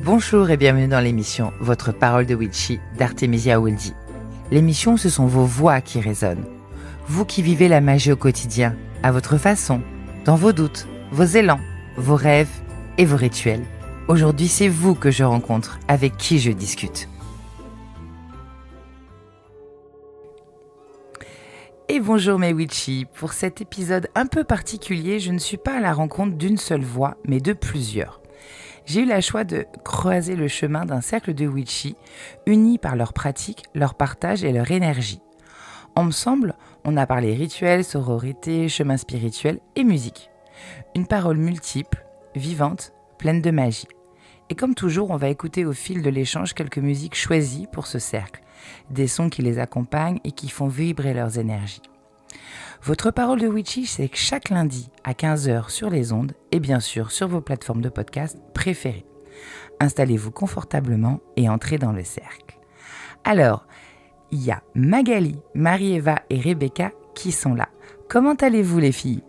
Bonjour et bienvenue dans l'émission Votre parole de Witchy d'Artemisia Wildy. L'émission, ce sont vos voix qui résonnent. Vous qui vivez la magie au quotidien, à votre façon, dans vos doutes, vos élans, vos rêves et vos rituels. Aujourd'hui, c'est vous que je rencontre, avec qui je discute. Et bonjour mes Witchy. Pour cet épisode un peu particulier, je ne suis pas à la rencontre d'une seule voix, mais de plusieurs. J'ai eu la choix de croiser le chemin d'un cercle de Witchy, unis par leurs pratiques, leur partage et leur énergie. Ensemble, on a parlé rituels, sororité, chemin spirituel et musique. Une parole multiple, vivante, pleine de magie. Et comme toujours, on va écouter au fil de l'échange quelques musiques choisies pour ce cercle, des sons qui les accompagnent et qui font vibrer leurs énergies. Votre parole de Witchy, c'est chaque lundi à 15h sur les ondes et bien sûr sur vos plateformes de podcast préférées. Installez-vous confortablement et entrez dans le cercle. Alors, il y a Magali, Marie-Eva et Rebecca qui sont là. Comment allez-vous les filles ?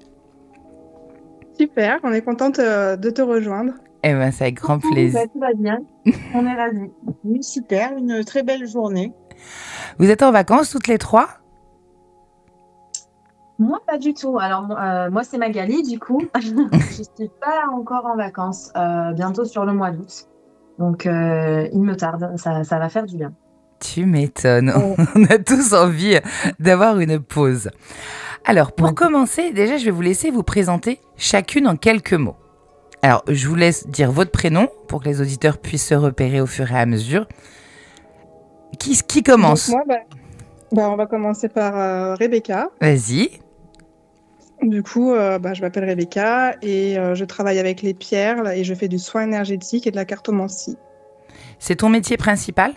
Super, on est contente de te rejoindre. Eh bien, c'est avec grand plaisir. Tout va bien, on est ravis. Oui, super, une très belle journée. Vous êtes en vacances toutes les trois ? Moi, pas du tout. Alors, moi, c'est Magali, du coup. Je ne suis pas encore en vacances, bientôt sur le mois d'août. Donc, il me tarde, ça va faire du bien. Tu m'étonnes, on a tous envie d'avoir une pause. Alors, pour commencer, déjà, je vais vous laisser vous présenter chacune en quelques mots. Alors, je vous laisse dire votre prénom pour que les auditeurs puissent se repérer au fur et à mesure. Qui commence ? Donc moi, on va commencer par Rebecca. Vas-y. Du coup, je m'appelle Rebecca et je travaille avec les pierres et je fais du soin énergétique et de la cartomancie. C'est ton métier principal ?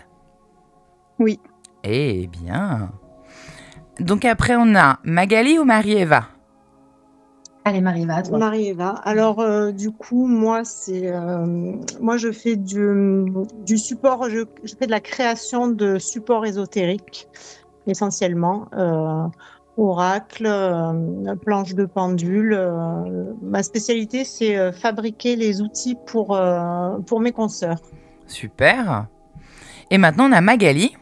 Oui. Eh bien. Donc après, on a Magali ou Marie-Eva ? Allez, Marie-Eva, toi. Marie-Eva. Alors, du coup, moi, je fais du support, je fais de la création de supports ésotériques, essentiellement. Oracle, planche de pendule. Ma spécialité, c'est fabriquer les outils pour mes consoeurs. Super. Et maintenant, on a Magali.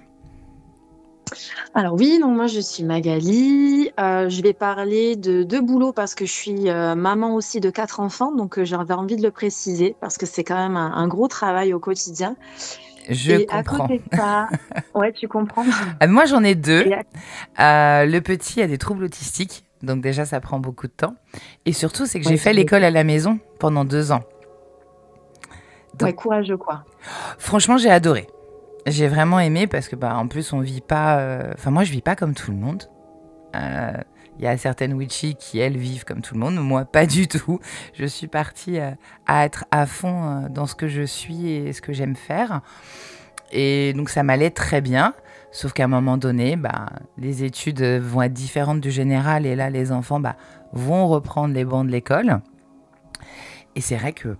Alors oui, donc moi je suis Magali, je vais parler de boulot parce que je suis maman aussi de 4 enfants, donc j'avais envie de le préciser parce que c'est quand même un gros travail au quotidien. Je comprends. À côté de ça, ouais, tu comprends. Moi j'en ai 2. Le petit a des troubles autistiques, donc déjà ça prend beaucoup de temps. Et surtout c'est que j'ai fait l'école à la maison pendant 2 ans. Donc, ouais, courageux quoi. Franchement j'ai adoré. J'ai vraiment aimé parce que en plus on vit pas. Moi je vis pas comme tout le monde. Il y a certaines Witchy qui elles vivent comme tout le monde, moi pas du tout. Je suis partie à être à fond dans ce que je suis et ce que j'aime faire. Et donc ça m'allait très bien. Sauf qu'à un moment donné, les études vont être différentes du général et là les enfants vont reprendre les bancs de l'école. Et c'est vrai que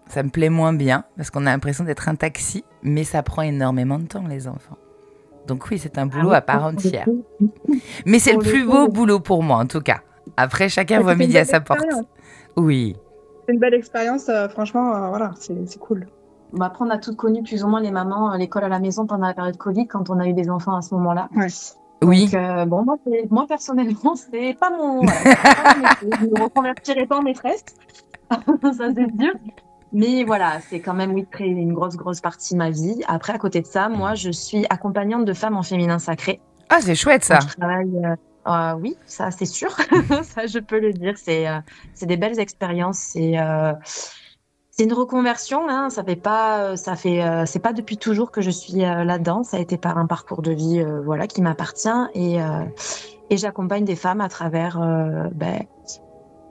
ça me plaît moins bien parce qu'on a l'impression d'être un taxi, mais ça prend énormément de temps, les enfants. Donc oui, c'est un boulot à part entière. Mais c'est le plus beau boulot pour moi, en tout cas. Après, chacun voit midi à sa porte. Oui. C'est une belle expérience, franchement, voilà, c'est cool. Après, on a toutes connu plus ou moins les mamans, l'école à la maison pendant la période Covid, quand on a eu des enfants à ce moment-là. Ouais. Oui. Donc, moi, personnellement, c'est pas mon métier. Je ne me reconvertirai pas en maîtresse. Ça, c'est sûr. Mais voilà, c'est quand même une grosse partie de ma vie. Après, à côté de ça, moi, je suis accompagnante de femmes en féminin sacré. Ah, c'est chouette ça. Je travaille, oui, ça c'est sûr, ça je peux le dire. C'est des belles expériences. C'est une reconversion. Hein. C'est pas depuis toujours que je suis là-dedans. Ça a été par un parcours de vie, qui m'appartient et j'accompagne des femmes à travers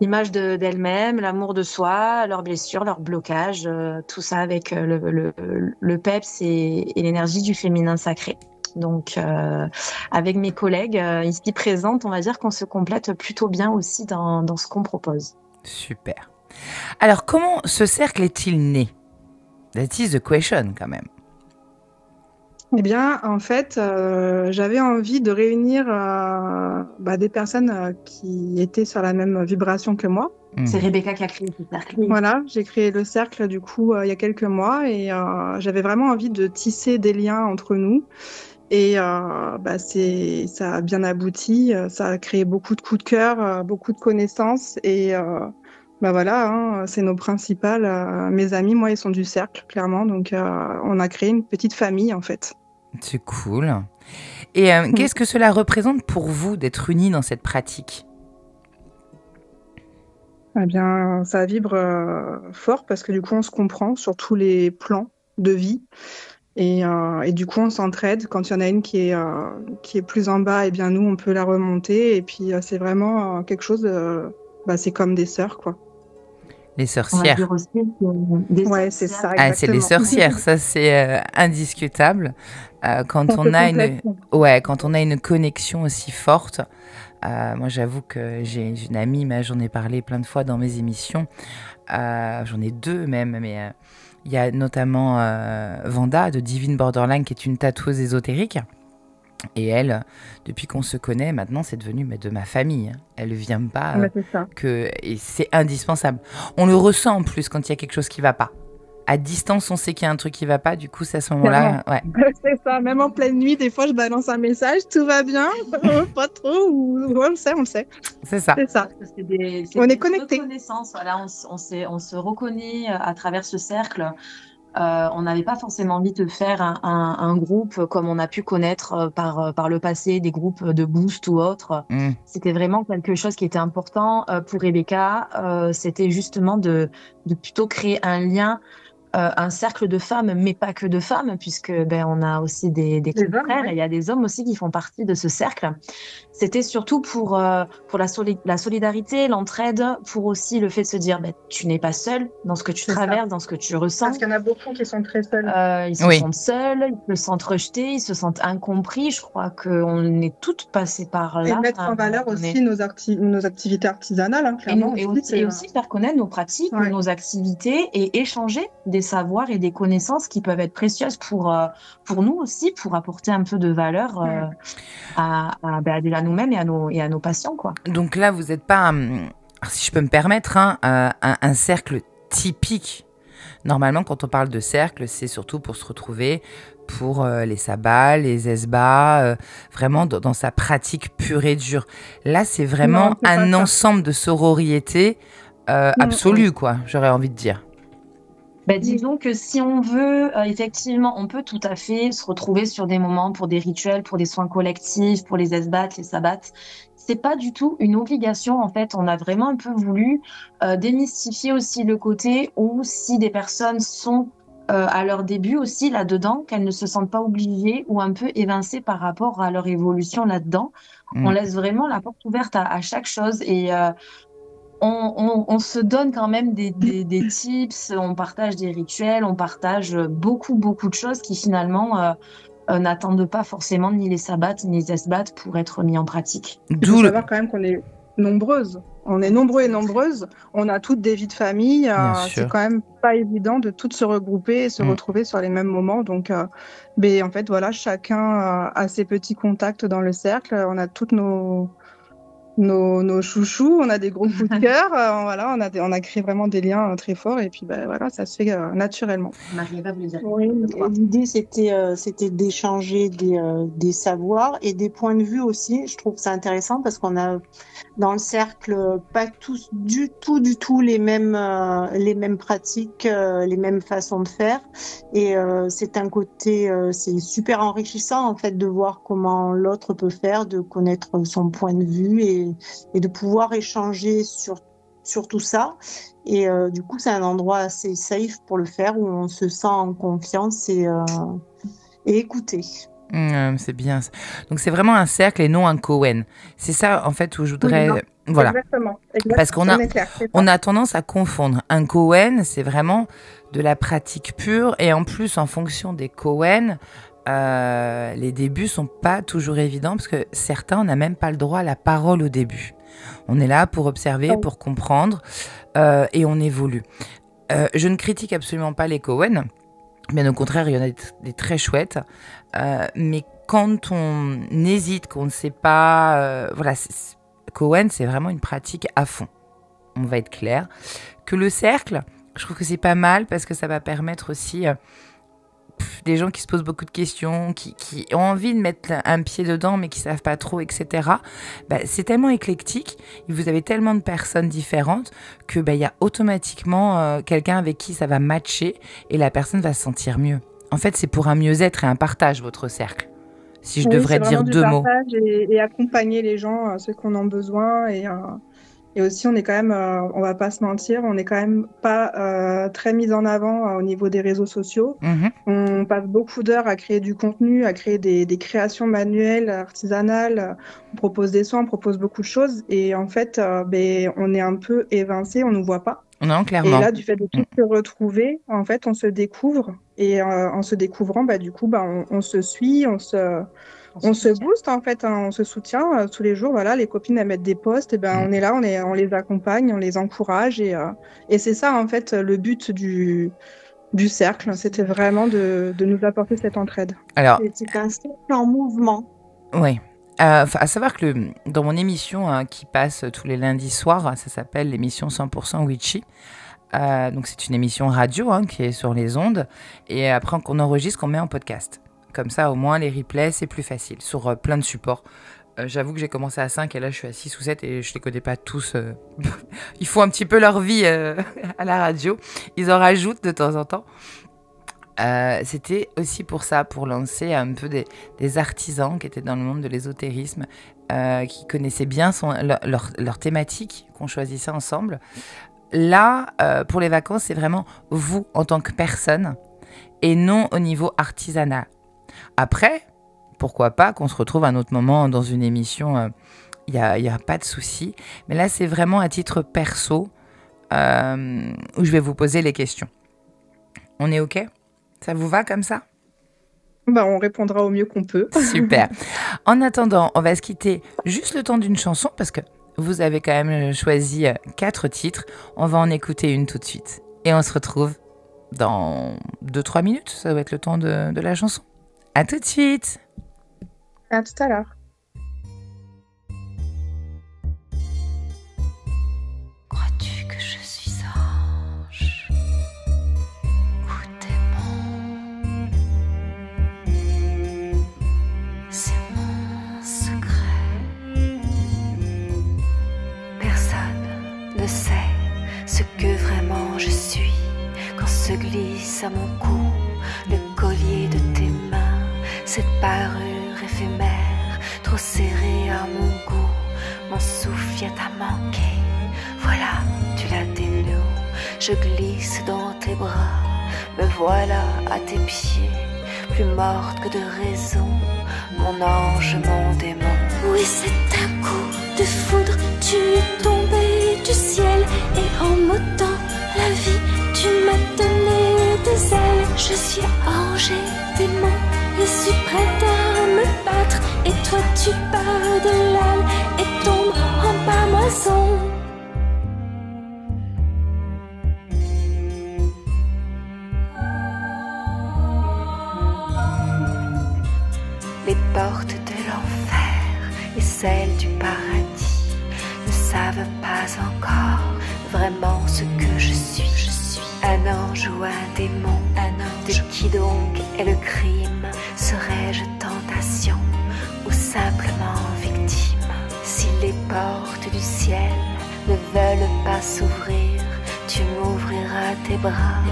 l'image d'elles-mêmes, l'amour de soi, leurs blessures, leurs blocages, tout ça avec le peps et l'énergie du féminin sacré. Donc, avec mes collègues ici présentes, on va dire qu'on se complète plutôt bien aussi dans ce qu'on propose. Super. Alors, comment ce cercle est-il né ? That is the question, quand même. Eh bien, en fait, j'avais envie de réunir des personnes qui étaient sur la même vibration que moi. C'est Rebecca qui a créé ce cercle. Voilà, j'ai créé le cercle du coup il y a quelques mois et j'avais vraiment envie de tisser des liens entre nous. Et ça a bien abouti, ça a créé beaucoup de coups de cœur, beaucoup de connaissances et voilà, hein, c'est nos principales. Mes amis, moi, ils sont du cercle, clairement, donc on a créé une petite famille en fait. C'est cool. Et qu'est-ce que cela représente pour vous d'être unis dans cette pratique ? Eh bien, ça vibre fort parce que du coup, on se comprend sur tous les plans de vie. Et du coup, on s'entraide. Quand il y en a une qui est plus en bas, eh bien nous, on peut la remonter. Et puis, c'est vraiment quelque chose. C'est comme des sœurs, quoi. Les sorcières. On va dire aussi des Ouais, sorcières. c'est ça. Ah, c'est les sorcières, ça c'est indiscutable. Quand on a une connexion aussi forte. Moi, j'avoue que j'ai une amie, mais j'en ai parlé plein de fois dans mes émissions. J'en ai 2 même, mais il y a notamment Vanda de Divine Borderline, qui est une tatoueuse ésotérique. Et elle, depuis qu'on se connaît, maintenant, c'est devenu de ma famille. Elle ne vient pas et c'est indispensable. On le ressent en plus quand il y a quelque chose qui ne va pas. À distance, on sait qu'il y a un truc qui ne va pas. Du coup, c'est à ce moment-là. Ouais. C'est ça. Même en pleine nuit, des fois, je balance un message. Tout va bien. Pas trop. On le sait. C'est ça. C'est ça. On est connectés. Voilà, on se reconnaît à travers ce cercle. On n'avait pas forcément envie de faire un groupe comme on a pu connaître par le passé, des groupes de boost ou autres. C'était vraiment quelque chose qui était important pour Rebecca. C'était justement de plutôt créer un lien, un cercle de femmes, mais pas que de femmes, puisque on a aussi des frères, et il y a des hommes aussi qui font partie de ce cercle. C'était surtout pour la solidarité, l'entraide, pour aussi le fait de se dire tu n'es pas seul dans ce que tu traverses, dans ce que tu ressens. Parce qu'il y en a beaucoup qui sont très seuls. Ils se sentent seuls, ils se sentent rejetés, ils se sentent incompris. Je crois qu'on est toutes passées par là. Et mettre en valeur aussi nos activités artisanales, hein, clairement. Et aussi faire connaître nos pratiques, nos activités, et échanger des savoirs et des connaissances qui peuvent être précieuses pour nous aussi, pour apporter un peu de valeur à nous-mêmes et à nos patients, quoi. Donc là, vous n'êtes pas, si je peux me permettre, un cercle typique. Normalement, quand on parle de cercle, c'est surtout pour se retrouver pour les sabbats, les esbats, vraiment dans sa pratique pure et dure. Là, c'est vraiment un ensemble de sororité absolue, quoi, j'aurais envie de dire. Disons que si on veut, effectivement, on peut tout à fait se retrouver sur des moments pour des rituels, pour des soins collectifs, pour les esbats, les sabbats. C'est pas du tout une obligation, en fait. On a vraiment un peu voulu démystifier aussi le côté où si des personnes sont à leur début aussi là-dedans, qu'elles ne se sentent pas obligées ou un peu évincées par rapport à leur évolution là-dedans. On laisse vraiment la porte ouverte à chaque chose, et on se donne quand même des tips, on partage des rituels, on partage beaucoup de choses qui finalement n'attendent pas forcément ni les sabbats ni les esbats pour être mis en pratique. Il faut savoir quand même qu'on est nombreuses. On est nombreux et nombreuses. On a toutes des vies de famille. C'est quand même pas évident de toutes se regrouper et se retrouver sur les mêmes moments. Donc, en fait, voilà, chacun a ses petits contacts dans le cercle. On a toutes nos chouchous, on a des gros coups de cœur, on a créé vraiment des liens très forts, et puis ça se fait naturellement. Marie, va vous le dire. Oui, l'idée c'était d'échanger des savoirs et des points de vue aussi. Je trouve ça intéressant parce qu'on a dans le cercle pas tous du tout les mêmes pratiques, les mêmes façons de faire, et c'est un côté c'est super enrichissant en fait de voir comment l'autre peut faire, de connaître son point de vue et de pouvoir échanger sur tout ça. Et du coup, c'est un endroit assez safe pour le faire, où on se sent en confiance et écouté. C'est bien. Donc, c'est vraiment un cercle et non un Cohen. C'est ça, en fait, où je voudrais... Oui, voilà. Exactement. Parce qu'on a tendance à confondre. Un Cohen, c'est vraiment de la pratique pure. Et en plus, en fonction des Cohen, les débuts sont pas toujours évidents, parce que certains, on n'a même pas le droit à la parole au début. On est là pour observer, pour comprendre, et on évolue. Je ne critique absolument pas les Cohen. Bien au contraire, il y en a des très chouettes. Mais quand on hésite, qu'on ne sait pas... Cohen, c'est vraiment une pratique à fond. on va être clair. Que le cercle, je trouve que c'est pas mal parce que ça va permettre aussi des gens qui se posent beaucoup de questions, qui ont envie de mettre un pied dedans mais qui savent pas trop, etc. C'est tellement éclectique, et vous avez tellement de personnes différentes que y a automatiquement quelqu'un avec qui ça va matcher et la personne va se sentir mieux. En fait, c'est pour un mieux-être et un partage, votre cercle. Si je devrais dire 2 mots. Et accompagner les gens, ceux qui en ont besoin. Et aussi, on est quand même, on va pas se mentir, on n'est quand même pas très mis en avant au niveau des réseaux sociaux. On passe beaucoup d'heures à créer du contenu, à créer des créations manuelles, artisanales. On propose des soins, on propose beaucoup de choses. Et en fait, on est un peu évincé, on nous voit pas. Non, clairement. Et là, du fait de tout se retrouver, en fait, on se découvre. Et en se découvrant, du coup, on se suit, on se booste, en fait, hein, on se soutient tous les jours. Voilà, les copines, elles mettent des posts, et on est là, on les accompagne, on les encourage. Et c'est ça, en fait, le but du cercle. C'était vraiment de nous apporter cette entraide. Alors, c'est un cercle en mouvement. Oui. À savoir que dans mon émission qui passe tous les lundis soirs, ça s'appelle l'émission 100% Witchy. Donc c'est une émission radio qui est sur les ondes. Et après qu'on enregistre, qu'on met en podcast. Comme ça, au moins, les replays, c'est plus facile sur plein de supports. J'avoue que j'ai commencé à 5 et là, je suis à 6 ou 7 et je les connais pas tous. Ils font un petit peu leur vie à la radio. Ils en rajoutent de temps en temps. C'était aussi pour ça, pour lancer un peu des artisans qui étaient dans le monde de l'ésotérisme, qui connaissaient bien leur thématique, qu'on choisissait ensemble. Là, pour les vacances, c'est vraiment vous en tant que personne et non au niveau artisanal. Après, pourquoi pas qu'on se retrouve à un autre moment dans une émission, il y a pas de souci. Mais là, c'est vraiment à titre perso où je vais vous poser les questions. On est OK ? Ça vous va comme ça ? On répondra au mieux qu'on peut. Super. En attendant, on va se quitter juste le temps d'une chanson parce que vous avez quand même choisi 4 titres. On va en écouter une tout de suite. Et on se retrouve dans 2-3 minutes. Ça va être le temps de la chanson. À tout de suite. À tout à l'heure. Crois-tu que je suis ange ou démon? C'est mon secret. Personne ne sait ce que vraiment je suis quand se glisse à mon cou le collier de tes mains. Cette parure éphémère, trop serrée à mon goût, mon souffle vient à manquer. Voilà, tu la dénoues, je glisse dans tes bras, me voilà à tes pieds, plus morte que de raison, mon ange, mon démon. Oui, c'est un coup de foudre, tu es tombé du ciel, et en m'ôtant la vie, tu m'as donné des ailes. Je suis ange et démon, je suis prête à me battre, et toi tu pars de l'âme et tombes en pâmoison. Les portes de l'enfer et celles du paradis ne savent pas encore vraiment ce que je suis. Je suis un ange ou un démon. De qui donc est le crime? Serais-je tentation ou simplement victime? Si les portes du ciel ne veulent pas s'ouvrir, tu m'ouvriras tes bras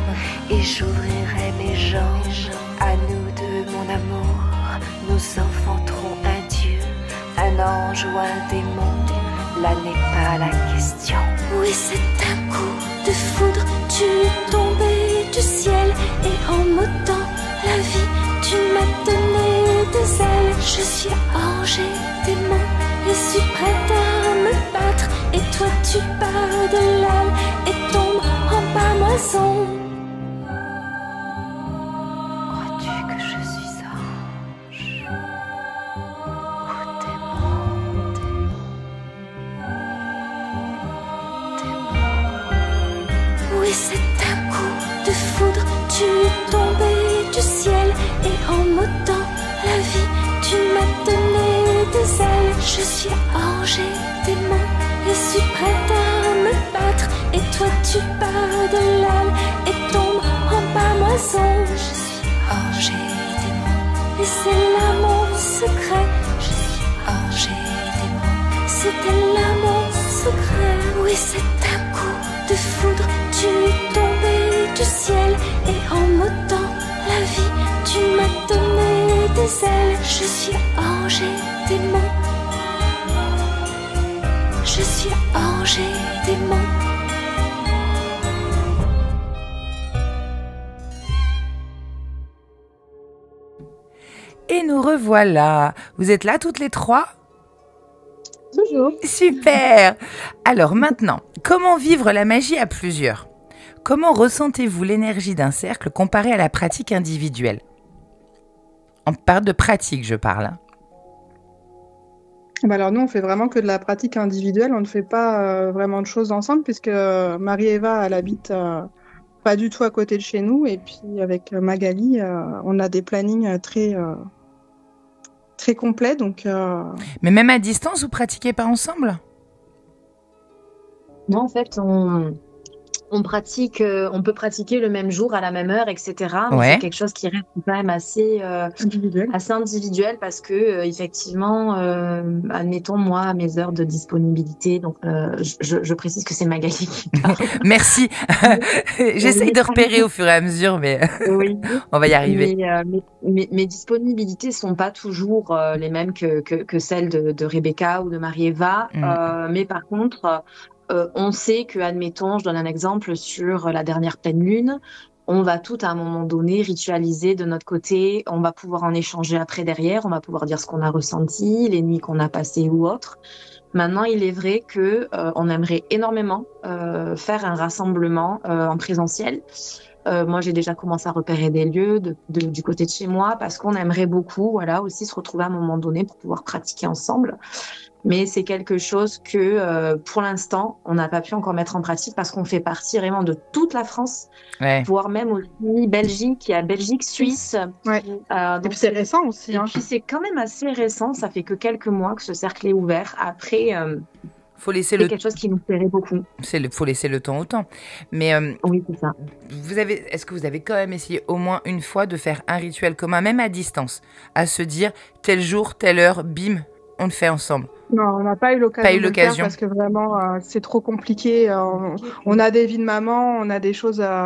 et j'ouvrirai mes jambes. À nous deux, mon amour, nous enfanterons un Dieu, un ange ou un démon. Là n'est pas la question. Oui, c'est un coup de foudre, tu es tombé du ciel, et en m'ôtant la vie, tu m'as donné des ailes. Je suis ange et démon, je suis prête à me battre, et toi tu pars de l'âme et tombes en pâmoison. Crois-tu que je suis ange ou démon? Oui, c'est un coup de foudre, tu es tombé du ciel, et en m'ôtant la vie, tu m'as donné des ailes. Je suis ange et démon, je suis prête à me battre, toi tu pars de l'âme et tombes en pâmoison. Je suis Angers démon, et c'est l'amour secret. Je suis Angers démon, c'était l'amour secret. Oui, c'est un coup de foudre, tu es tombé du ciel, et en m'ôtant la vie, tu m'as donné des ailes. Je suis Angers démon, je suis Angers démon. Et nous revoilà. Vous êtes là toutes les trois ? Toujours. Super. Alors maintenant, comment vivre la magie à plusieurs ? Comment ressentez-vous l'énergie d'un cercle comparé à la pratique individuelle ? On parle de pratique, je parle. Hein. Bah alors nous, on fait vraiment que de la pratique individuelle. On ne fait pas vraiment de choses ensemble puisque Marie-Eva, elle habite pas du tout à côté de chez nous. Et puis avec Magali, on a des plannings très complets. Donc, Mais même à distance, vous pratiquez pas ensemble ? Non, en fait, on peut pratiquer le même jour à la même heure, etc. Mais Ouais. c'est quelque chose qui reste quand même assez individuel parce que effectivement, admettons moi mes heures de disponibilité. Donc, je précise que c'est Magali qui parle. Merci. J'essaye de repérer au fur et à mesure, mais Oui. on va y arriver. Mais mes disponibilités sont pas toujours les mêmes que celles de Rebecca ou de Marie-Eva. Mais par contre, on sait que, admettons, je donne un exemple sur la dernière pleine lune, on va tout à un moment donné ritualiser de notre côté, on va pouvoir en échanger après derrière, on va pouvoir dire ce qu'on a ressenti, les nuits qu'on a passées ou autres. Maintenant, il est vrai que on aimerait énormément faire un rassemblement en présentiel. Moi, j'ai déjà commencé à repérer des lieux du côté de chez moi parce qu'on aimerait beaucoup, voilà, aussi se retrouver à un moment donné pour pouvoir pratiquer ensemble. Mais c'est quelque chose que, pour l'instant, on n'a pas pu encore mettre en pratique parce qu'on fait partie vraiment de toute la France, Ouais. voire même aussi Belgique, il y a Belgique, Suisse. Ouais. Donc Et puis c'est récent aussi. et Hein. puis c'est quand même assez récent, ça fait que quelques mois que ce cercle est ouvert. Après, Faut laisser c'est le quelque chose qui nous plairait beaucoup. faut laisser le temps au temps. Mais Oui, c'est ça. est-ce que vous avez quand même essayé au moins une fois de faire un rituel commun, même à distance, à se dire tel jour, telle heure, bim, on le fait ensemble? Non, on n'a pas eu l'occasion Pas eu de le l'occasion. faire parce que vraiment, c'est trop compliqué. On a des vies de maman, on a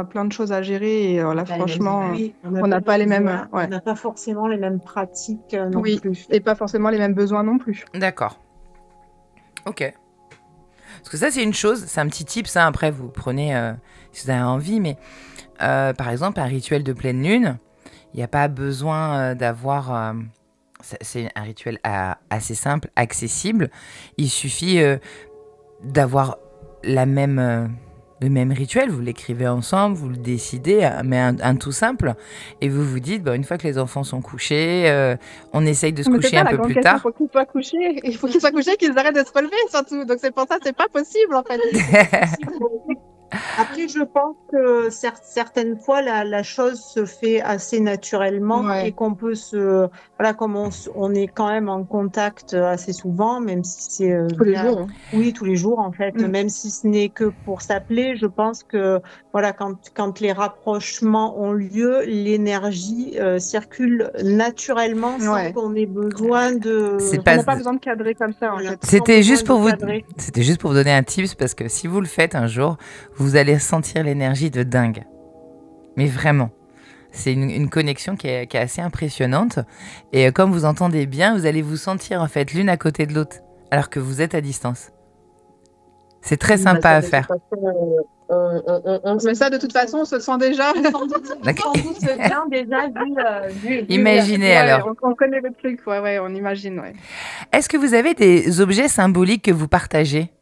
plein de choses à gérer. Et là, franchement, on n'a pas les mêmes. Ouais. On n'a pas forcément les mêmes pratiques non Oui, plus. et pas forcément les mêmes besoins non plus. D'accord. Ok. Parce que ça, c'est une chose, c'est un petit tip, ça, après, vous prenez si vous avez envie, mais par exemple, un rituel de pleine lune, il n'y a pas besoin d'avoir... c'est un rituel assez simple, accessible. Il suffit d'avoir le même rituel. Vous l'écrivez ensemble, vous le décidez, mais un tout simple. Et vous vous dites, une fois que les enfants sont couchés, on essaye de se coucher un peu plus tard. Il faut qu'ils soient couchés, qu'ils arrêtent de se relever surtout. Donc c'est pour ça, c'est pas possible en fait. Après, je pense que certaines fois, la chose se fait assez naturellement et qu'on peut comme on est quand même en contact assez souvent, même si c'est tous les jours. Oui, tous les jours en fait, même si ce n'est que pour s'appeler. Je pense que quand les rapprochements ont lieu, l'énergie circule naturellement sans qu'on ait besoin de. On n'a pas besoin de cadrer comme ça. En fait. C'était juste pour vous donner un tips parce que si vous le faites un jour, vous allez sentir l'énergie de dingue. Mais vraiment. C'est une connexion qui est assez impressionnante. Et comme vous entendez bien, vous allez vous sentir en fait l'une à côté de l'autre, alors que vous êtes à distance. C'est très sympa à faire. Mais ça, de toute façon, on se sent déjà. Sans doute bien déjà vu. Imaginez alors. On connaît le truc, on imagine. Ouais. Est-ce que vous avez des objets symboliques que vous partagez ?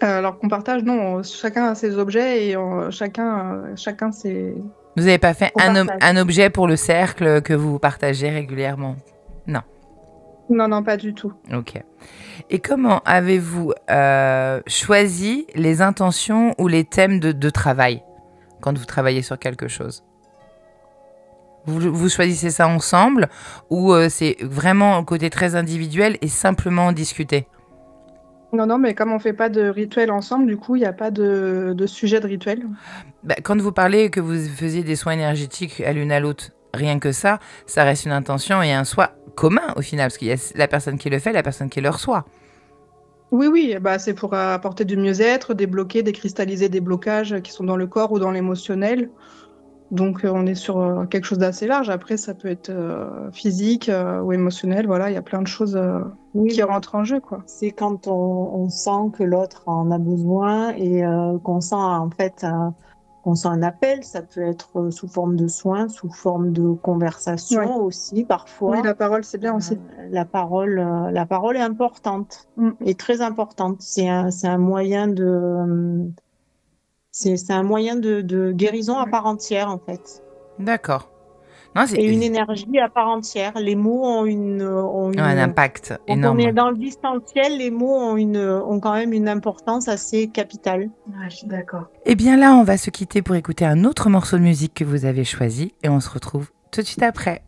Alors qu'on partage, non, chacun a ses objets et chacun ses... Vous n'avez pas fait un objet pour le cercle que vous partagez régulièrement ? Non. Non, pas du tout. Ok. Et comment avez-vous choisi les intentions ou les thèmes de travail quand vous travaillez sur quelque chose ? Vous choisissez ça ensemble ou c'est vraiment un côté très individuel et simplement discuter ? Non, mais comme on fait pas de rituel ensemble, du coup, il n'y a pas de sujet de rituel. Quand vous parlez que vous faisiez des soins énergétiques à l'une à l'autre, rien que ça reste une intention et un soi commun au final, parce qu'il y a la personne qui le fait, la personne qui le reçoit. Oui, c'est pour apporter du mieux-être, débloquer, décristalliser des blocages qui sont dans le corps ou dans l'émotionnel. Donc, on est sur quelque chose d'assez large. Après, ça peut être physique ou émotionnel. Voilà, il y a plein de choses qui rentrent en jeu, quoi. C'est quand on sent que l'autre en a besoin et qu'on sent en fait qu'on sent un appel. Ça peut être sous forme de soins, sous forme de conversation aussi parfois. Oui, la parole, c'est bien aussi. La parole est importante et très importante. C'est un moyen de c'est un moyen de guérison à part entière, en fait. D'accord. Et une énergie à part entière. Les mots ont un impact énorme. Quand on est dans le distanciel, les mots ont quand même une importance assez capitale. Ouais, je suis d'accord. Et bien là, on va se quitter pour écouter un autre morceau de musique que vous avez choisi et on se retrouve tout de suite après.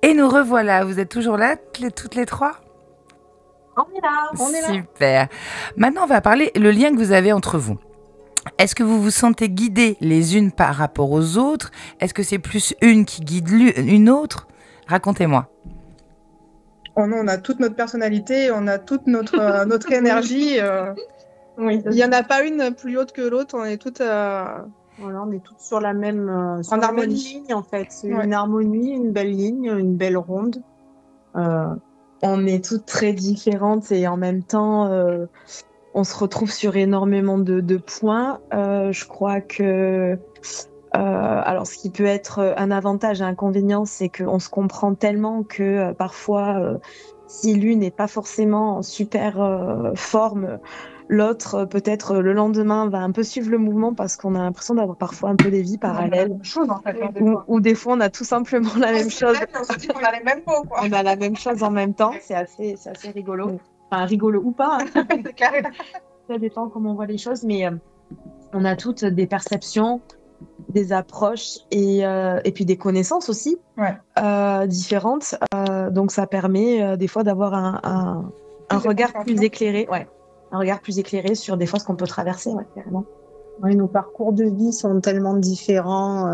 Et nous revoilà, vous êtes toujours là, toutes les trois ? On est là. Super. Maintenant, on va parler le lien que vous avez entre vous. Est-ce que vous vous sentez guidées les unes par rapport aux autres ? Est-ce que c'est plus une qui guide une autre ? Racontez-moi. Oh non, on a toute notre personnalité, on a toute notre énergie. Oui, il n'y en a pas une plus haute que l'autre, on est toutes... Voilà, on est toutes sur la même, en harmonie. Ligne, en fait. C'est une harmonie, une belle ligne, une belle ronde. On est toutes très différentes et en même temps, on se retrouve sur énormément de points. Je crois que... alors, ce qui peut être un avantage et un inconvénient, c'est qu'on se comprend tellement que parfois, si l'une n'est pas forcément en super forme, l'autre, peut-être le lendemain, va un peu suivre le mouvement parce qu'on a l'impression d'avoir parfois un peu des vies parallèles. Ou des fois, on a tout simplement la même chose. On a les mêmes mots, quoi. On a la même chose en même temps. C'est assez rigolo. Enfin, rigolo ou pas. Ça dépend comment on voit les choses. Mais on a toutes des perceptions, des approches et puis des connaissances aussi différentes. Donc, ça permet des fois d'avoir un regard plus éclairé. Ouais. regard plus éclairé sur des fois ce qu'on peut traverser, ouais, carrément. Oui, nos parcours de vie sont tellement différents,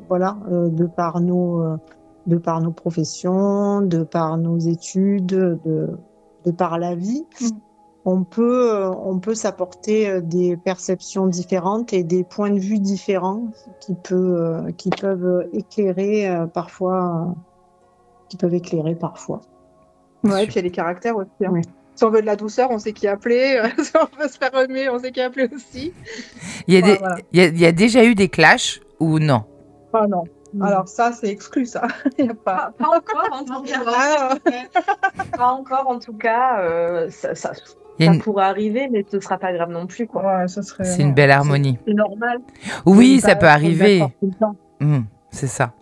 de par nos professions, de par nos études, de par la vie. On peut s'apporter des perceptions différentes et des points de vue différents qui peuvent éclairer parfois. Ouais, et puis il y a les caractères aussi. Hein. Oui. Si on veut de la douceur, on sait qui appeler. Si on veut se faire remuer, on sait qui appeler aussi. Il y a déjà eu des clashs ou non? Ah non. Alors ça, c'est exclu, ça. Il y a pas encore, en tout cas. Pas encore, en tout cas. Ça pourrait arriver, mais ce ne sera pas grave non plus, quoi. Ouais, ça serait... C'est une belle harmonie. C'est normal. Oui, ça peut arriver. C'est ça.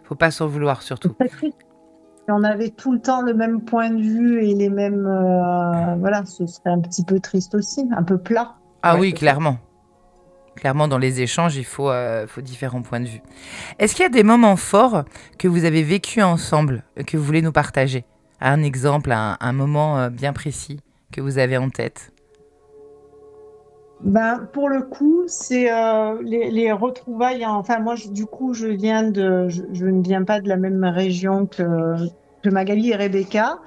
Faut pas s'en vouloir, surtout. Si on avait tout le temps le même point de vue et les mêmes... ce serait un petit peu triste aussi, un peu plat. Ah oui, clairement. Clairement, dans les échanges, il faut différents points de vue. Est-ce qu'il y a des moments forts que vous avez vécus ensemble, que vous voulez nous partager? Un exemple, un moment bien précis que vous avez en tête? Pour le coup, c'est les retrouvailles. Enfin, moi, je ne viens pas de la même région que Magali et Rebecca.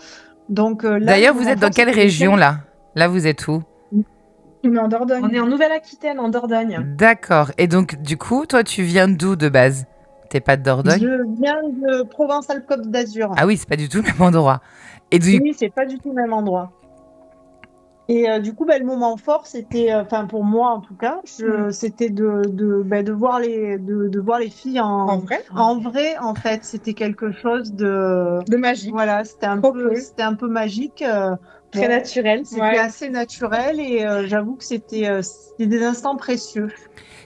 Donc, d'ailleurs, vous êtes dans quelle région, là? Là, vous êtes où? On est en Dordogne. On est en Nouvelle-Aquitaine, en Dordogne. D'accord. Et donc, du coup, toi, tu viens d'où de base? T'es pas de Dordogne? Je viens de Provence-Alpes-Côte d'Azur. Ah oui, c'est pas du tout le même endroit. Oui, c'est pas du tout le même endroit. Et du coup, le moment fort, c'était, pour moi en tout cas, c'était de voir les filles en vrai. En vrai, en fait, c'était quelque chose de magique. Voilà, c'était un peu magique. Très naturel. C'était assez naturel et j'avoue que c'était des instants précieux.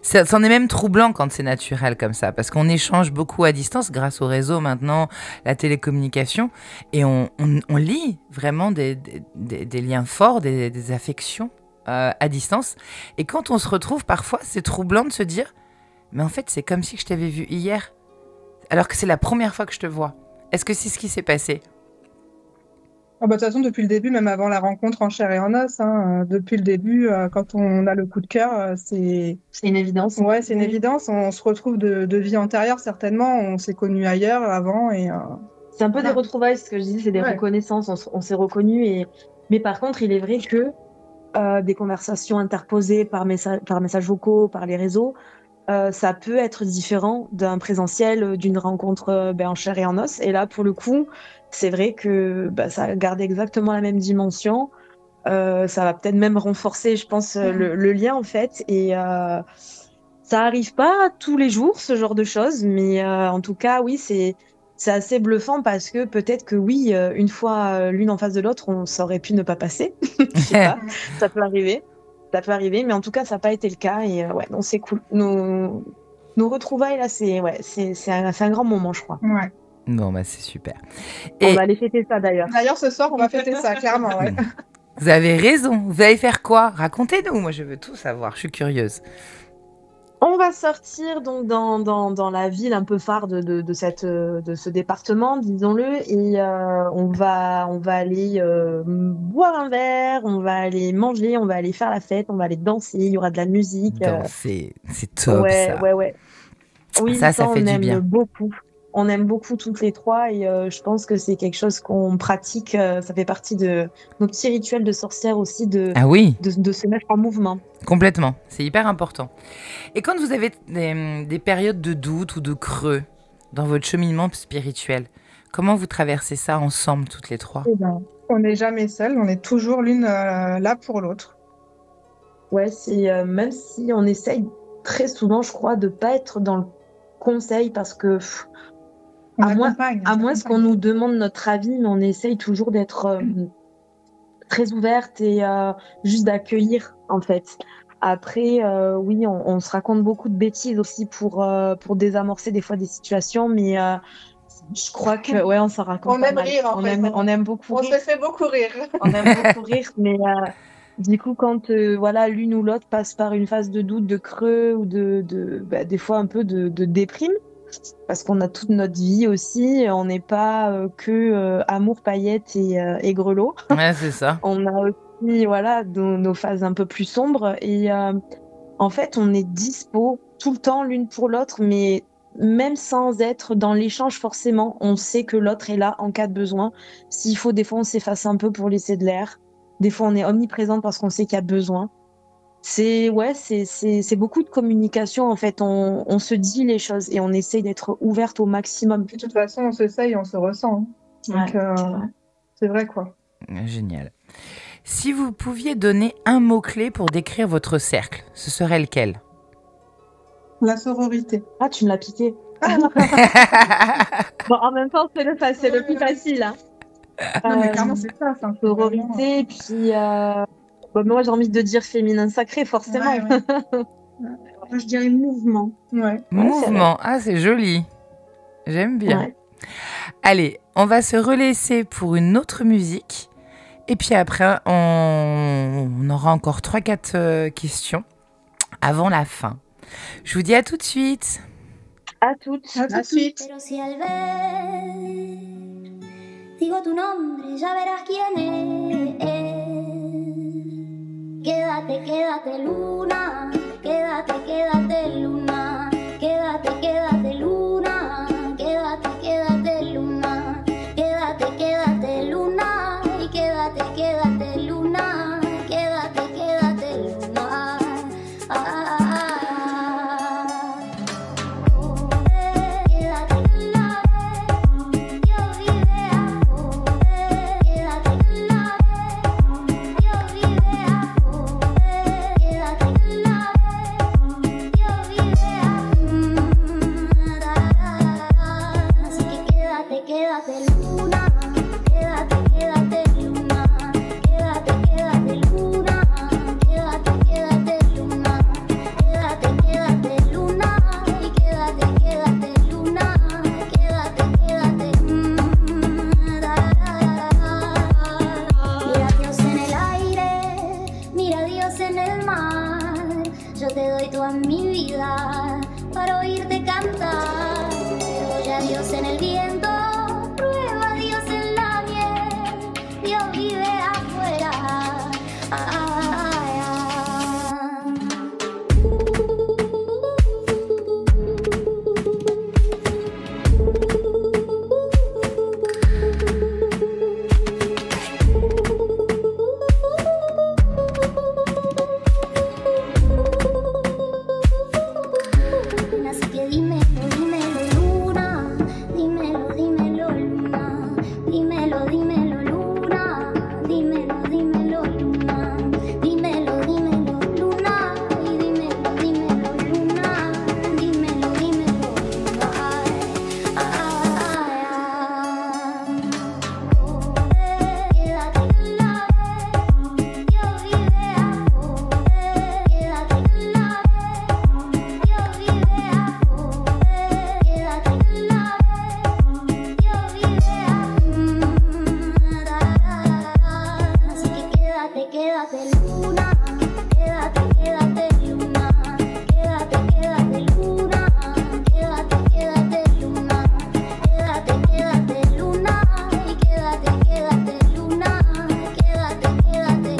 C'en est même troublant quand c'est naturel comme ça, parce qu'on échange beaucoup à distance grâce au réseau maintenant, la télécommunication, et on lie vraiment des liens forts, des affections à distance. Et quand on se retrouve, parfois, c'est troublant de se dire « Mais en fait, c'est comme si je t'avais vu hier, alors que c'est la première fois que je te vois. » Est-ce que c'est ce qui s'est passé ? De toute façon, depuis le début, même avant la rencontre en chair et en os, depuis le début, quand on a le coup de cœur, c'est une évidence. Ouais, c'est une évidence. On se retrouve de vie antérieure, certainement. On s'est connus ailleurs avant. C'est un peu des retrouvailles, ce que je dis, c'est des reconnaissances. On s'est reconnus. Mais par contre, il est vrai que des conversations interposées par messages vocaux, par les réseaux, ça peut être différent d'un présentiel, d'une rencontre en chair et en os. Et là, pour le coup, c'est vrai que ça garde exactement la même dimension. Ça va peut-être même renforcer, je pense, le lien, en fait. Et ça arrive pas tous les jours, ce genre de choses. Mais en tout cas, oui, c'est assez bluffant parce que peut-être que oui, une fois l'une en face de l'autre, ça aurait pu ne pas passer. Je sais pas, ça peut arriver. Ça peut arriver, mais en tout cas, ça n'a pas été le cas. Et non, c'est cool. Nos retrouvailles, là, c'est un grand moment, je crois. Ouais. Bon, c'est super. On va aller fêter ça, d'ailleurs. D'ailleurs, ce soir, on va fêter ça, clairement. Ouais. Vous avez raison. Vous allez faire quoi? Racontez-nous. Moi, je veux tout savoir. Je suis curieuse. On va sortir donc dans la ville un peu phare de ce département, disons-le, et on va aller boire un verre, on va aller manger, on va aller faire la fête, on va aller danser, il y aura de la musique. Danser, c'est top, ça. Ouais. Oui, ça fait du bien. On aime beaucoup toutes les trois et je pense que c'est quelque chose qu'on pratique. Ça fait partie de nos petits rituels de sorcières aussi, de se mettre en mouvement. Complètement, c'est hyper important. Et quand vous avez des périodes de doute ou de creux dans votre cheminement spirituel, comment vous traversez ça ensemble, toutes les trois? On n'est jamais seules, on est toujours l'une là pour l'autre. Ouais, même si on essaye très souvent, je crois, de ne pas être dans le conseil parce que... À moins qu'on nous demande notre avis, mais on essaye toujours d'être très ouverte et juste d'accueillir, en fait. Après, oui, on se raconte beaucoup de bêtises aussi pour désamorcer des fois des situations, mais je crois que on s'en raconte pas mal. Rire, en fait. On aime beaucoup rire. On se fait beaucoup rire. On aime beaucoup rire, mais du coup, quand l'une ou l'autre passe par une phase de doute, de creux ou des fois un peu de déprime, parce qu'on a toute notre vie aussi, on n'est pas que amour, paillettes et grelots. Ouais, c'est ça. On a aussi aussi voilà, nos phases un peu plus sombres. Et en fait, on est dispo tout le temps l'une pour l'autre, mais même sans être dans l'échange forcément, on sait que l'autre est là en cas de besoin. S'il faut, des fois, on s'efface un peu pour laisser de l'air. Des fois, on est omniprésente parce qu'on sait qu'il y a besoin. C'est beaucoup de communication, en fait. On se dit les choses et on essaye d'être ouverte au maximum. De toute façon, on se sait et on se ressent. Donc, c'est vrai, quoi. Génial. Si vous pouviez donner un mot-clé pour décrire votre cercle, ce serait lequel ? La sororité. Ah, tu me l'as piqué. Bon, en même temps, c'est le plus facile. Hein. Non, mais clairement, c'est ça. Sororité, puis moi, j'ai envie de dire féminin sacré, forcément. Ouais. Moi, je dirais mouvement. Ouais. Mouvement, c'est joli. J'aime bien. Ouais. Allez, on va se relaisser pour une autre musique. Et puis après, on aura encore 3-4 questions avant la fin. Je vous dis à tout de suite. À tout de suite. Pero si al ver, digo tu nombre, ya verás quién es. Quédate, quédate luna, quédate, quédate luna, quédate, quédate luna, quédate, quédate luna, quédate, quédate luna, y quédate, quédate luna, quédate, quédate luna. Quédate luna, quédate, quédate luna, quédate, quédate luna, quédate, quédate luna, quédate, quédate luna, y quédate, quédate luna, quédate, quédate. Mira a Dios en el aire, mira a Dios en el mar, yo te doy toda mi vida para oírte cantar, pero ya Dios en el viento. Dios vive afuera. Así que dímelo, dímelo luna, dímelo, dímelo luna, dímelo, dímelo luna, dímelo, dímelo luna, dímelo, dímelo luna, y dímelo, dímelo luna, dímelo, dímelo luna. Quédate en la vez, Dios vive afuera, quédate en la vez, Dios vive afuera, quédate en la vez, Dios vive afuera. Así que quédate, quédate luna, quédate, quédate luna, quédate, quédate luna, quédate, quédate luna, quédate, quédate luna, y quédate, quédate luna, quédate, quédate.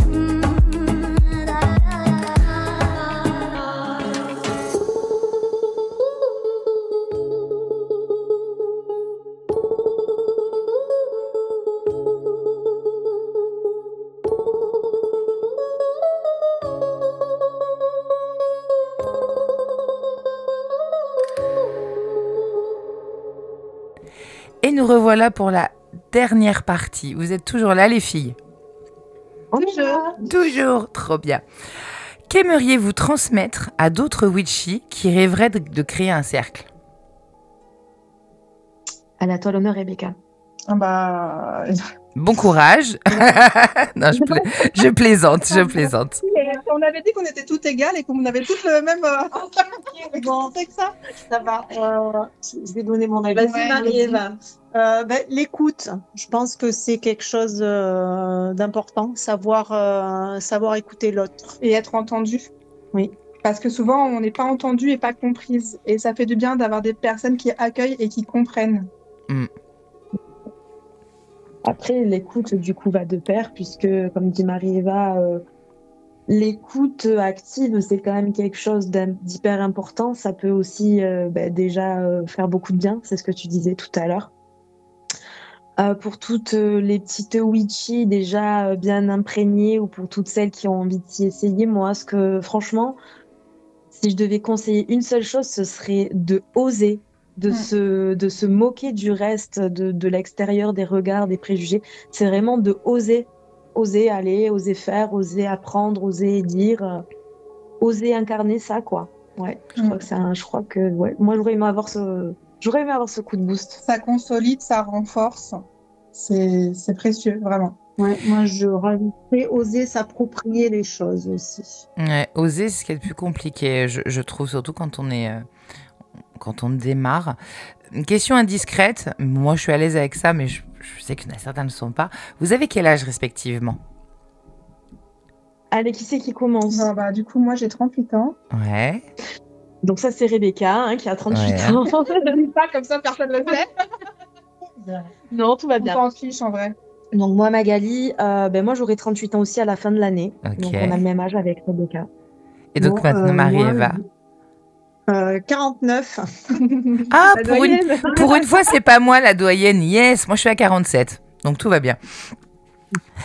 Et nous revoilà pour la dernière partie. Vous êtes toujours là, les filles ? Toujours, trop bien. Qu'aimeriez-vous transmettre à d'autres witchy qui rêveraient de créer un cercle ? Allez, à toi l'honneur, Rebecca. Bon courage. Non, je plaisante. On avait dit qu'on était toutes égales et qu'on avait toutes le même. Bon, c'est que ça va. Je vais donner mon avis. Vas-y, Marie-Eva. L'écoute, je pense que c'est quelque chose d'important, savoir écouter l'autre. Et être entendu. Oui. Parce que souvent, on n'est pas entendu et pas comprise. Et ça fait du bien d'avoir des personnes qui accueillent et qui comprennent. Après, l'écoute, du coup, va de pair, puisque, comme dit Marie-Eva, l'écoute active, c'est quand même quelque chose d'hyper important. Ça peut aussi déjà faire beaucoup de bien, c'est ce que tu disais tout à l'heure. Pour toutes les petites witchy déjà bien imprégnées, ou pour toutes celles qui ont envie de s'y essayer, moi, franchement, si je devais conseiller une seule chose, ce serait de oser, de se moquer du reste, de l'extérieur, des regards, des préjugés. C'est vraiment de oser aller, oser faire, oser apprendre, oser dire, oser incarner ça, quoi. Ouais, je crois que moi j'aurais aimé avoir ce coup de boost. Ça consolide, ça renforce. C'est précieux, vraiment. Ouais, moi je rajouterais oser s'approprier les choses aussi. Ouais, oser, c'est ce qui est le plus compliqué, je trouve, surtout quand on démarre. Une question indiscrète, moi je suis à l'aise avec ça, mais je sais qu'il y en a certains ne le sont pas. Vous avez quel âge respectivement? Allez, qui c'est qui commence? Du coup, moi j'ai 38 ans. Ouais. Donc ça c'est Rebecca qui a 38 ans. Je dis pas comme ça, personne ne le fait. Non, tout va bien. On s'en fiche en vrai. Donc moi Magali, moi j'aurai 38 ans aussi à la fin de l'année. Okay. Donc on a le même âge avec Rebecca. Et donc maintenant Marie-Eva. 49. Ah, pour une fois, c'est pas moi la doyenne. Yes, moi je suis à 47. Donc tout va bien.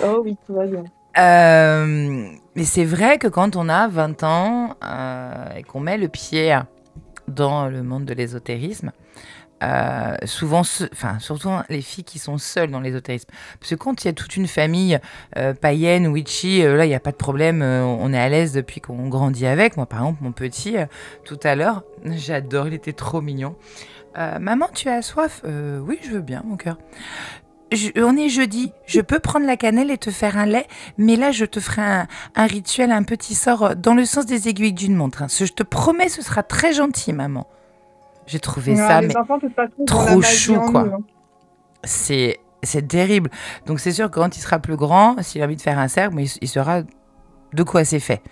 Oh oui, tout va bien. Mais c'est vrai que quand on a 20 ans et qu'on met le pied dans le monde de l'ésotérisme, souvent, surtout les filles qui sont seules dans l'ésotérisme. Parce que quand il y a toute une famille païenne, witchy, là, il n'y a pas de problème, on est à l'aise depuis qu'on grandit avec. Moi, par exemple, mon petit, tout à l'heure, j'adore, il était trop mignon. Maman, tu as soif? Oui, je veux bien, mon cœur. On est jeudi, je peux prendre la cannelle et te faire un lait, mais là, je te ferai un rituel, un petit sort dans le sens des aiguilles d'une montre. Je te promets, ce sera très gentil, maman. J'ai trouvé ça mais enfants, trop chou, quoi. C'est terrible. Donc c'est sûr que quand il sera plus grand, s'il a envie de faire un cercle, il saura de quoi c'est fait.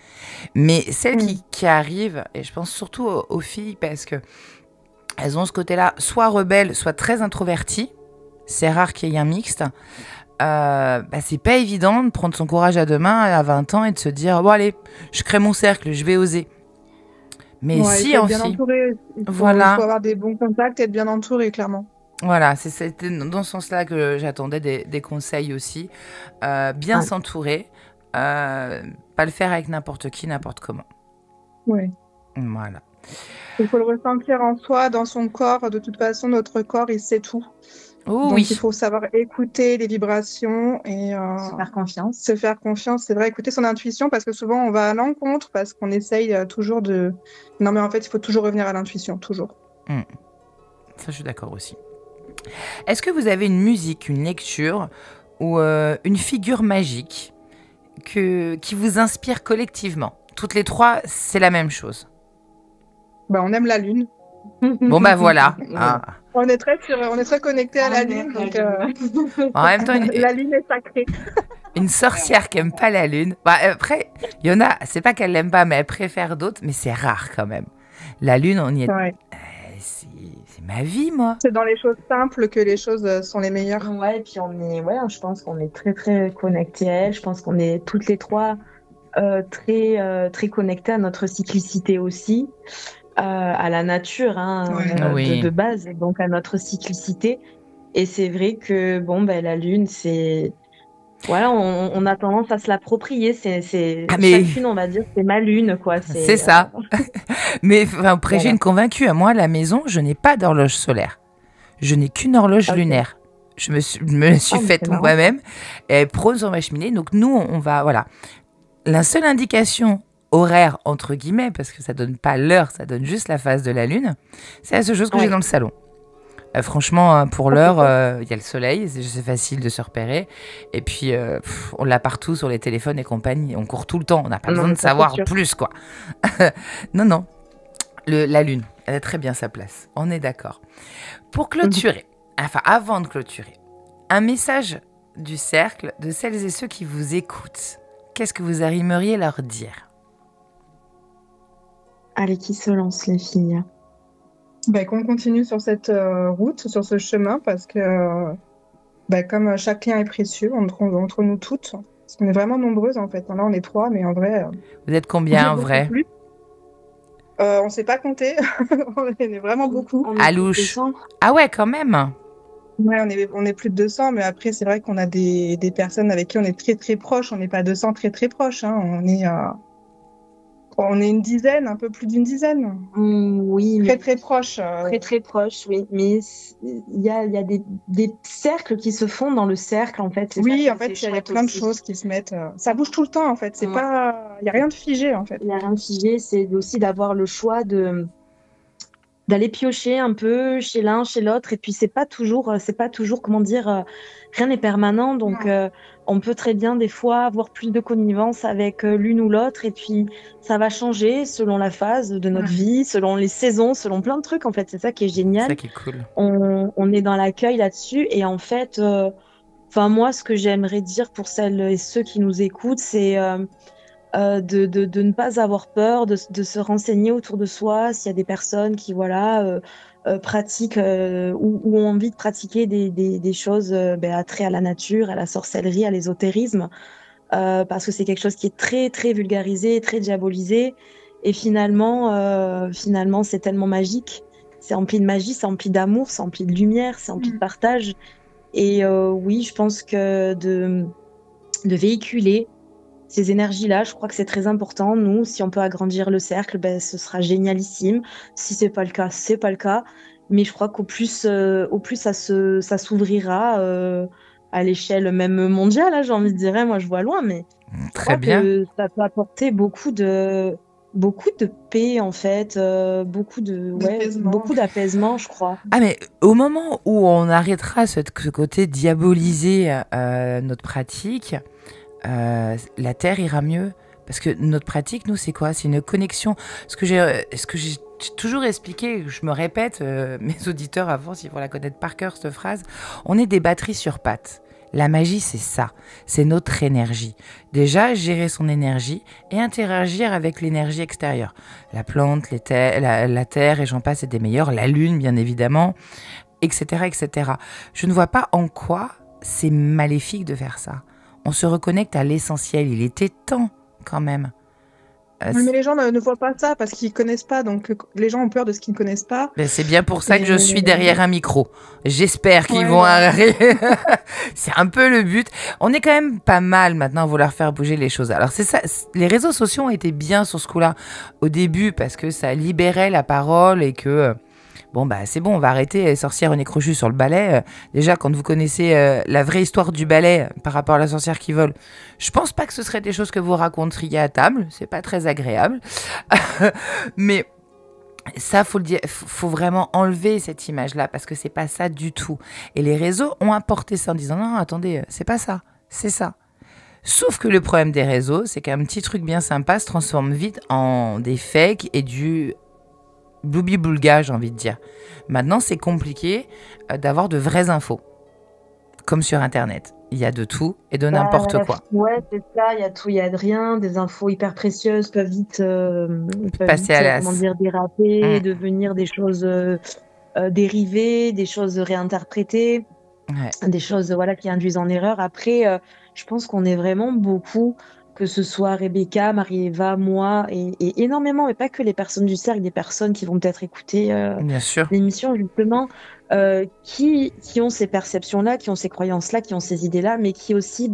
Mais celles qui arrivent, et je pense surtout aux filles, parce que elles ont ce côté-là, soit rebelles, soit très introverties. C'est rare qu'il y ait un mixte. C'est pas évident de prendre son courage à deux mains à 20 ans et de se dire bon allez, je crée mon cercle, je vais oser. Mais si en fille, il faut avoir des bons contacts et être bien entouré, clairement. Voilà, c'était dans ce sens-là que j'attendais des conseils aussi. Bien s'entourer, pas le faire avec n'importe qui, n'importe comment. Oui. Voilà. Il faut le ressentir en soi, dans son corps. De toute façon, notre corps, il sait tout. Oh, donc, il faut savoir écouter les vibrations et se faire confiance. Se faire confiance, c'est vrai, écouter son intuition, parce que souvent, on va à l'encontre, parce qu'on essaye toujours de... Non, mais en fait, il faut toujours revenir à l'intuition, toujours. Ça, je suis d'accord aussi. Est-ce que vous avez une musique, une lecture ou une figure magique qui vous inspire collectivement? Toutes les trois, c'est la même chose. On aime la lune. Bon, voilà. On est très connectés à la lune. Donc, en même temps, la lune est sacrée. Une sorcière qui aime pas la lune. Après, il y en a, c'est pas qu'elle l'aime pas, mais elle préfère d'autres, mais c'est rare quand même. La lune, on y est. Ouais. C'est ma vie, moi. C'est dans les choses simples que les choses sont les meilleures. Ouais, et puis je pense qu'on est très très connectés à elle. Je pense qu'on est toutes les trois très très connectées à notre cyclicité aussi. À la nature de base, donc à notre cyclicité. Et c'est vrai que la lune, c'est on a tendance à se l'approprier. Chacune, on va dire, c'est ma lune, quoi. C'est ça. Mais après, j'ai une convaincue. Moi, à la maison, je n'ai pas d'horloge solaire. Je n'ai qu'une horloge lunaire. Je me suis faite moi-même. Elle prône sur ma cheminée. Donc nous, on va La seule indication horaire, entre guillemets, parce que ça donne pas l'heure, ça donne juste la phase de la lune, c'est la seule chose que j'ai dans le salon. Franchement, pour l'heure, il y a le soleil, c'est facile de se repérer. Et puis, on l'a partout sur les téléphones et compagnie. On court tout le temps, on n'a pas besoin de savoir plus, quoi. Non. La lune, elle a très bien sa place, on est d'accord. Pour clôturer, avant de clôturer, un message du cercle de celles et ceux qui vous écoutent. Qu'est-ce que vous aimeriez leur dire ? Allez, qui se lance, les filles? Qu'on continue sur cette route, sur ce chemin, parce que Comme chaque lien est précieux entre nous toutes, parce qu'on est vraiment nombreuses en fait. Là, on est 3, mais en vrai. Vous êtes combien en vrai? On ne sait pas compter. On est vraiment beaucoup. À louche. Ah ouais, quand même. Ouais, on est plus de 200, mais après, c'est vrai qu'on a des personnes avec qui on est très très proches. On n'est pas 200 très très proches. Hein. On est une dizaine, un peu plus d'une dizaine. Oui. Très très proches. Très très proches, oui. Mais il y a des cercles qui se font dans le cercle, en fait. Oui, en fait, il y a plein de choses qui se mettent. Ça bouge tout le temps, en fait. Il n'y a rien de figé, en fait. Il n'y a rien de figé. C'est aussi d'avoir le choix d'aller piocher un peu chez l'un, chez l'autre, et puis c'est pas toujours, comment dire, rien n'est permanent, donc on peut très bien des fois avoir plus de connivence avec l'une ou l'autre, et puis ça va changer selon la phase de notre vie, selon les saisons, selon plein de trucs, en fait, c'est ça qui est génial. C'est ça qui est cool. On est dans l'accueil là-dessus, et en fait, moi, ce que j'aimerais dire pour celles et ceux qui nous écoutent, c'est de ne pas avoir peur, de se renseigner autour de soi s'il y a des personnes qui pratiquent ou ont envie de pratiquer des choses attrait à la nature, à la sorcellerie, à l'ésotérisme, parce que c'est quelque chose qui est très très vulgarisé, très diabolisé, et finalement c'est tellement magique, c'est empli de magie, c'est empli d'amour, c'est empli de lumière, c'est empli de partage, et oui, je pense que de véhiculer ces énergies-là, je crois que c'est très important. Nous, si on peut agrandir le cercle, ce sera génialissime. Si c'est pas le cas, c'est pas le cas. Mais je crois qu'au plus ça s'ouvrira à l'échelle même mondiale. Là, j'ai envie de dire, moi, je vois loin, mais très bien. Que ça peut apporter beaucoup de paix, en fait, beaucoup d'apaisement, je crois. Ah, mais au moment où on arrêtera ce côté diabolisé notre pratique, la Terre ira mieux, parce que notre pratique, nous, c'est quoi? C'est une connexion. Ce que j'ai toujours expliqué, je me répète, mes auditeurs avant, s'ils vont la connaître par cœur, cette phrase, on est des batteries sur pattes. La magie, c'est ça, c'est notre énergie. Déjà, gérer son énergie et interagir avec l'énergie extérieure. La plante, la terre, et j'en passe, c'est des meilleurs. La lune, bien évidemment, etc., etc. Je ne vois pas en quoi c'est maléfique de faire ça. On se reconnecte à l'essentiel. Il était temps, quand même. Mais les gens ne voient pas ça parce qu'ils ne connaissent pas. Donc, les gens ont peur de ce qu'ils ne connaissent pas. Ben, c'est bien pour ça que je suis derrière un micro. J'espère qu'ils vont arrêter. C'est un peu le but. On est quand même pas mal maintenant à vouloir faire bouger les choses. Alors, c'est ça. Les réseaux sociaux ont été bien sur ce coup-là au début parce que ça libérait la parole et que... c'est bon, on va arrêter sorcière René Crochu sur le balai. Déjà, quand vous connaissez la vraie histoire du balai par rapport à la sorcière qui vole, je pense pas que ce serait des choses que vous raconteriez à table. C'est pas très agréable. Mais ça, faut le dire, faut vraiment enlever cette image-là parce que c'est pas ça du tout. Et les réseaux ont apporté ça en disant non, attendez, c'est pas ça, c'est ça. Sauf que le problème des réseaux, c'est qu'un petit truc bien sympa se transforme vite en des fakes et du bloubi-boulga, j'ai envie de dire. Maintenant, c'est compliqué d'avoir de vraies infos. Comme sur Internet. Il y a de tout et de n'importe quoi. Ouais, c'est ça. Il y a tout, il y a de rien. Des infos hyper précieuses peuvent vite passer à l'as. Déraper, devenir des choses dérivées, des choses réinterprétées, des choses qui induisent en erreur. Après, je pense qu'on est vraiment beaucoup, que ce soit Rebecca, Marie-Eva, moi, et énormément, mais pas que les personnes du cercle, des personnes qui vont peut-être écouter l'émission, justement, qui ont ces perceptions-là, qui ont ces croyances-là, qui ont ces idées-là, mais qui aussi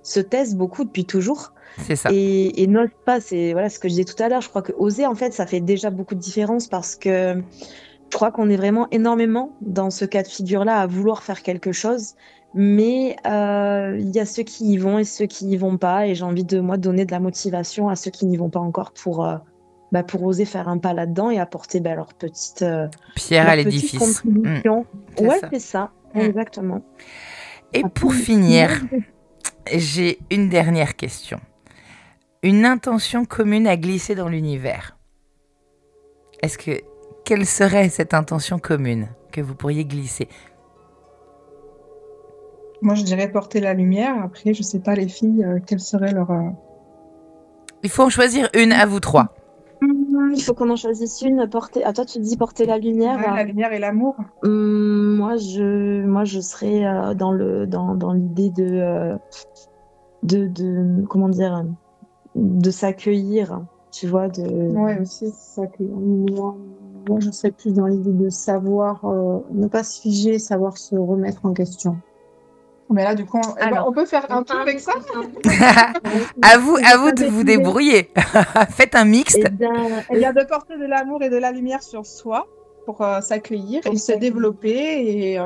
se taisent beaucoup depuis toujours. C'est ça. Et n'osent pas, c'est ce que je disais tout à l'heure, je crois que oser, en fait, ça fait déjà beaucoup de différence parce que je crois qu'on est vraiment énormément dans ce cas de figure-là à vouloir faire quelque chose. Mais il y a ceux qui y vont et ceux qui n'y vont pas, et j'ai envie de donner de la motivation à ceux qui n'y vont pas encore pour oser faire un pas là-dedans et apporter leur petite pierre à l'édifice. C'est ça, exactement. Et pour finir, j'ai une dernière question. Une intention commune à glisser dans l'univers. Quelle serait cette intention commune que vous pourriez glisser ? Moi, je dirais porter la lumière. Après, je sais pas, les filles, quelle serait leur... Il faut en choisir une à vous trois. Il faut qu'on en choisisse une. Ah, toi, tu dis porter la lumière. Ouais, la lumière et l'amour. moi, je serais dans l'idée de comment dire, de s'accueillir, tu vois, Ouais, aussi s'accueillir. Moi, je serais plus dans l'idée de savoir ne pas se figer, savoir se remettre en question. Mais là, du coup, on peut faire un tour avec ça. À vous de vous débrouiller. Faites un mixte. Eh bien, de porter de l'amour et de la lumière sur soi pour s'accueillir et se développer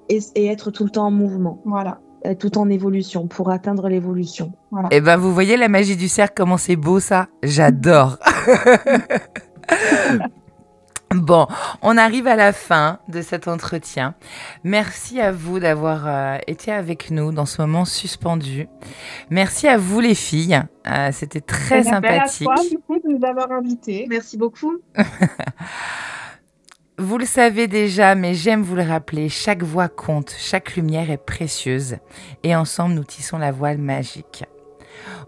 et être tout le temps en mouvement. Voilà. Tout en évolution, pour atteindre l'évolution. Voilà. Et ben, vous voyez la magie du cercle, comment c'est beau ça. J'adore. Bon, on arrive à la fin de cet entretien. Merci à vous d'avoir été avec nous dans ce moment suspendu. Merci à vous les filles, c'était très sympathique. Merci à toi de nous avoir invités. Merci beaucoup. Vous le savez déjà, mais j'aime vous le rappeler, chaque voix compte, chaque lumière est précieuse et ensemble nous tissons la voile magique.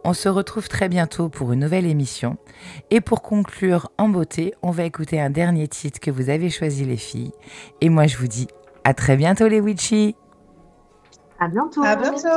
On se retrouve très bientôt pour une nouvelle émission. Et pour conclure en beauté, on va écouter un dernier titre que vous avez choisi les filles. Et moi je vous dis à très bientôt les Witchy. À bientôt. À bientôt.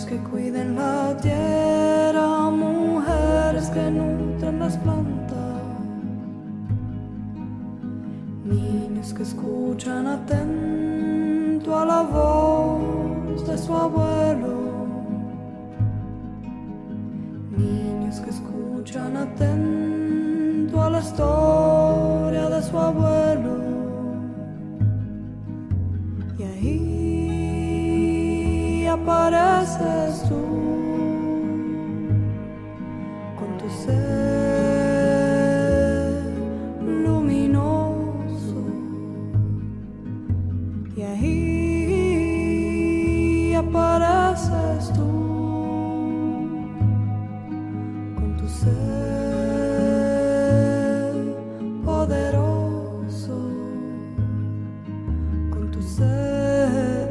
que cuiden la tierra, mujeres que nutren las plantas, niños que escuchan atento a la voz de su abuelo, niños que escuchan atento a la historia de su abuelo. Y ahí apareces tú con tu ser luminoso. Y ahí apareces tú con tu ser poderoso, con tu ser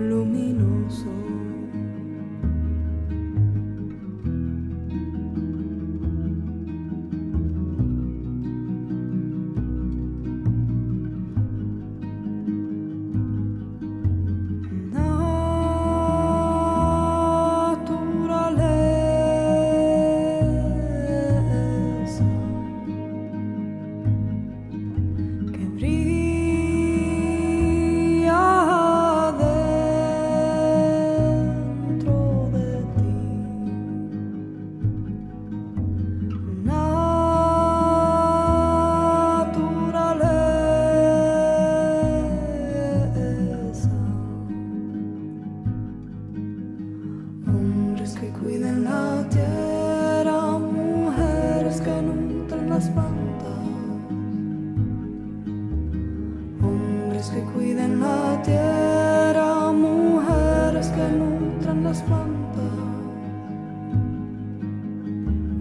luminoso. Naturaleza que brilla dentro de ti, naturaleza, hombres que cuiden la tierra, mujeres que nutren las plantas, hombres que cuiden la tierra, mujeres que nutren las plantas,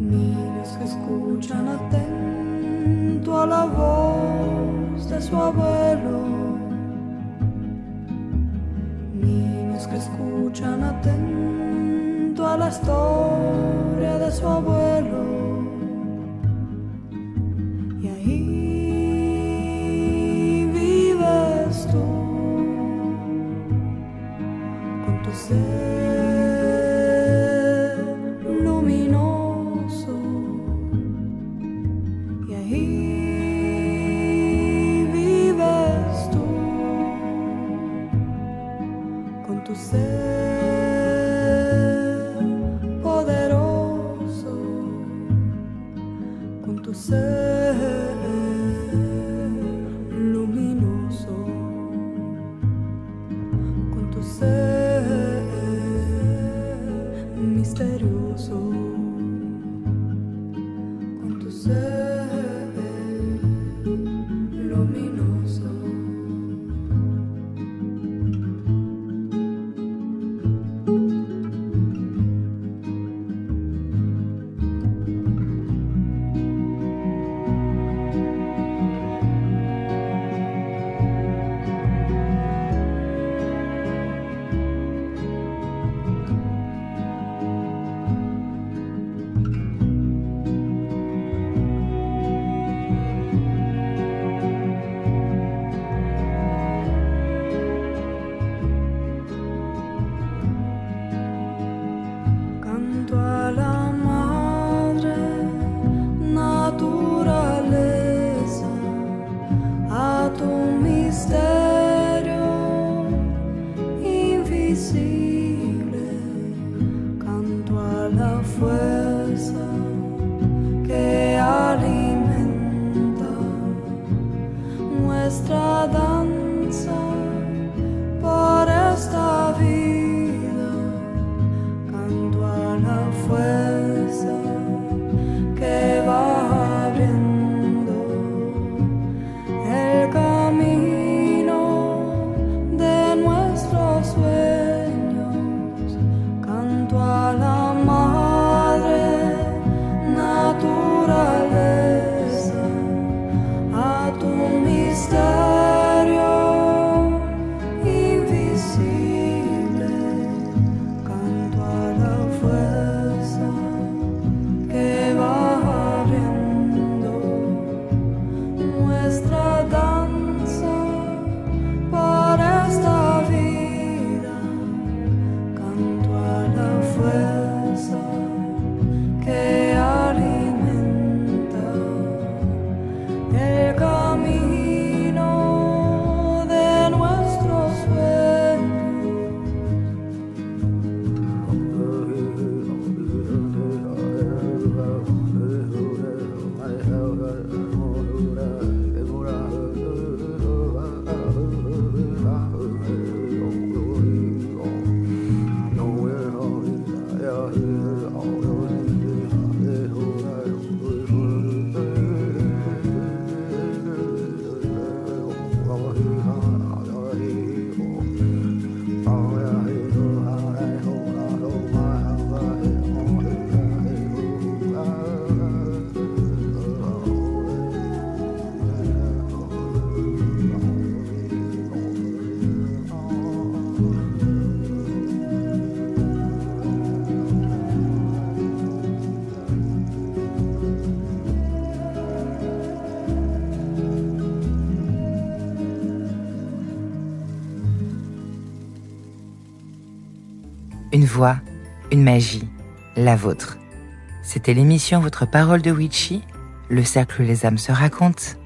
niños que escuchan atento a la voz de su abuelo, niños que escuchan atento a la historia de su abuelo. Y ahí nuestra danza por esta vida, canto a la fuerza que va abriendo el camino de nuestros sueños, canto a la madre naturaleza, a tu misterio invisible, canto a la fuerza que va abriendo nuestra danza por esta vida, canto a la fuerza que alimenta el camino de nuestros Une voix, une magie, la vôtre. C'était l'émission Votre parole de Witchy, le cercle où les âmes se racontent.